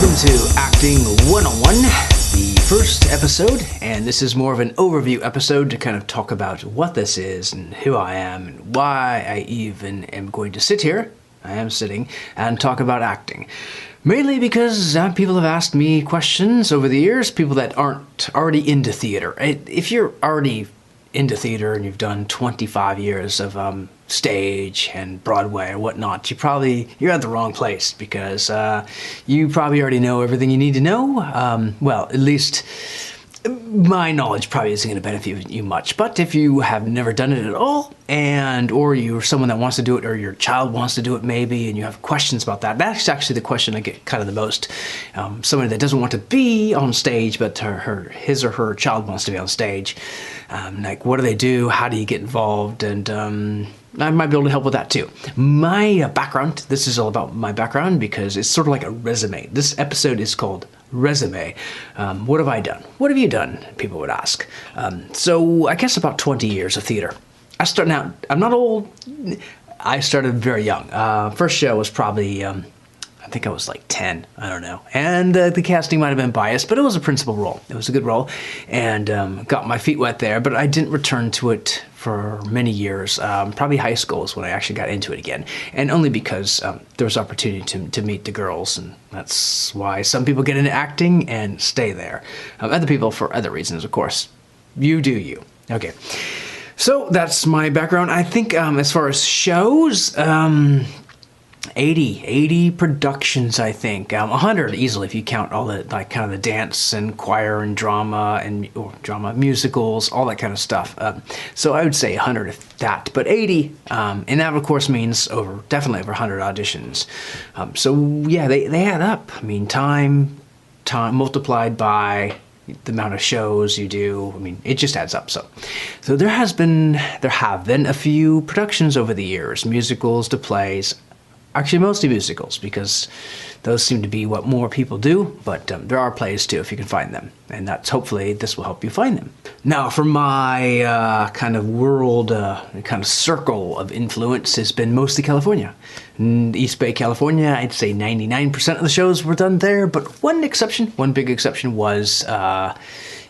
Welcome to Acting 101, the first episode, and this is more of an overview episode to kind of talk about what this is and who I am and why I even am going to sit here, I am sitting, and talk about acting. Mainly because people have asked me questions over the years, people that aren't already into theater. If you're already into theater and you've done 25 years of stage and Broadway or whatnot, you're at the wrong place because you probably already know everything you need to know. Well, at least my knowledge probably isn't going to benefit you much, but if you have never done it at all, or you're someone that wants to do it, or your child wants to do it maybe, and you have questions about that, that's actually the question I get kind of the most. Somebody that doesn't want to be on stage, but his or her child wants to be on stage. Like, what do they do? How do you get involved? And I might be able to help with that too. My background, this is all about my background because it's sort of like a resume. This episode is called Resume. What have I done? What have you done? People would ask. So I guess about 20 years of theater. I'm not old. I started very young. First show was probably, I think I was like 10, I don't know. And the casting might have been biased, but it was a principal role. It was a good role, and got my feet wet there, but I didn't return to it for many years. Probably high school is when I actually got into it again, and only because there was opportunity to meet the girls, and that's why some people get into acting and stay there. Other people for other reasons, of course. You do you. Okay. So that's my background. I think as far as shows, 80 productions, I think. 100 easily if you count all the, like, kind of the dance and choir and drama musicals, all that kind of stuff. So I would say 100 if that, but 80, and that of course means definitely over 100 auditions. So yeah, they add up. I mean, time multiplied by the amount of shows you do, I mean, it just adds up. So there have been a few productions over the years, musicals to plays. Actually, mostly musicals, because those seem to be what more people do, but there are plays too, if you can find them, and hopefully this will help you find them. Now, for my kind of world, kind of circle of influence has been mostly California. In East Bay, California, I'd say 99% of the shows were done there, but one big exception was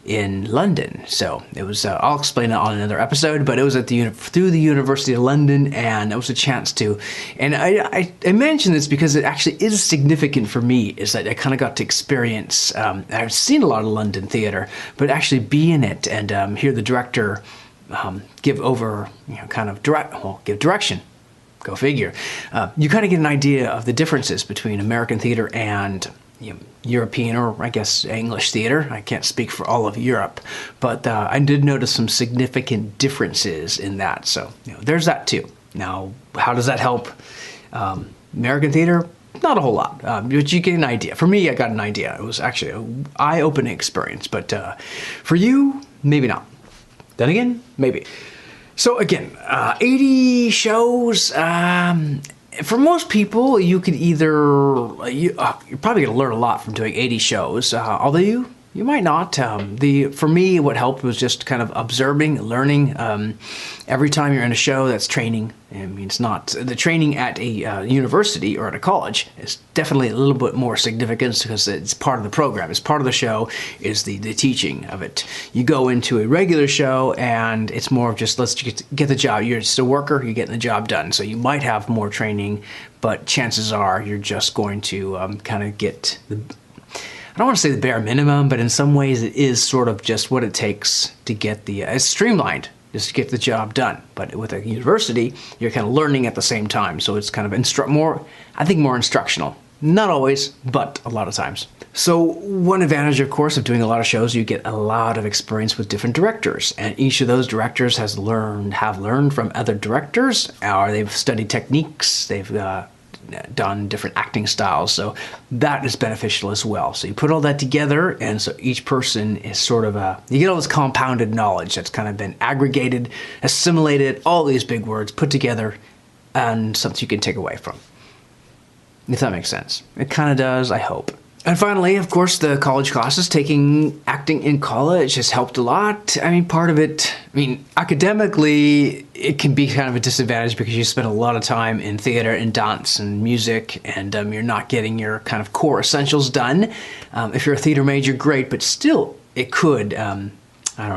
in London. So it was, I'll explain it on another episode, but it was through the University of London, and it was a chance to, and I mention this because it actually is significant for me, is that I kind of got to experience, I've seen a lot of London theater, but actually be in it and hear the director give direction. Go figure. You kind of get an idea of the differences between American theater and European, or I guess English theater. I can't speak for all of Europe, but I did notice some significant differences in that. So there's that too. Now, how does that help American theater? Not a whole lot, but you get an idea. For me, I got an idea. It was actually an eye-opening experience, but for you, maybe not. Then again, maybe. So again, 80 shows. For most people, you could you're probably going to learn a lot from doing 80 shows, although you might not. For me, what helped was just kind of observing, learning. Every time you're in a show, that's training. I mean, it's not the training at a university or at a college is definitely a little bit more significant because it's part of the program. It's part of the show is the teaching of it. You go into a regular show and it's more of just let's get the job. You're just a worker. You're getting the job done. So you might have more training, but chances are you're just going to kind of get I don't want to say the bare minimum, but in some ways it is sort of just what it takes to get it's streamlined, just to get the job done. But with a university, you're kind of learning at the same time, so it's kind of more instructional. Not always, but a lot of times. So one advantage, of course, of doing a lot of shows, you get a lot of experience with different directors, and each of those directors have learned from other directors, or they've studied techniques, they've done different acting styles, so that is beneficial as well. So you put all that together, and so each person is sort of you get all this compounded knowledge that's kind of been aggregated, assimilated, all these big words put together, and something you can take away from. If that makes sense. It kind of does, I hope. And finally, of course, the college classes. Taking acting in college has helped a lot. I mean, part of it, academically, it can be kind of a disadvantage because you spend a lot of time in theater and dance and music, and you're not getting your kind of core essentials done. If you're a theater major, great, but still, it could,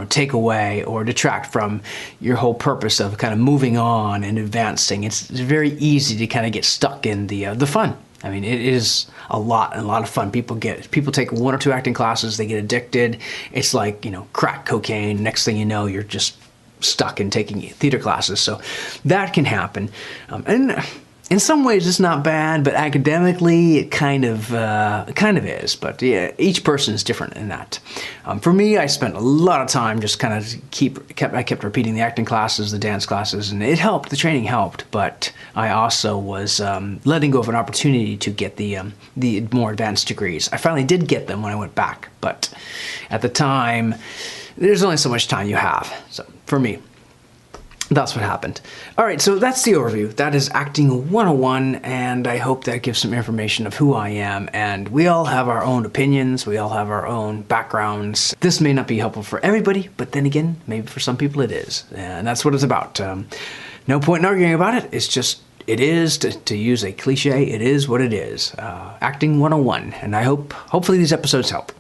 take away or detract from your whole purpose of kind of moving on and advancing. It's very easy to kind of get stuck in the fun. It is a lot of fun. People take 1 or 2 acting classes, they get addicted. It's like, crack cocaine. Next thing you know, you're just stuck in taking theater classes. So that can happen. And in some ways it's not bad, but academically it kind of is. But yeah, each person is different in that. For me, I spent a lot of time just kind of kept repeating the acting classes, the dance classes, and it helped. The training helped, but I also was letting go of an opportunity to get the more advanced degrees. I finally did get them when I went back, but at the time, there's only so much time you have. So for me, that's what happened. All right, so that's the overview. That is Acting 101, and I hope that gives some information of who I am. And we all have our own opinions. We all have our own backgrounds. This may not be helpful for everybody, but then again, maybe for some people it is. And that's what it's about. No point in arguing about it. It's just, it is, to use a cliche, it is what it is. Acting 101, and hopefully these episodes help.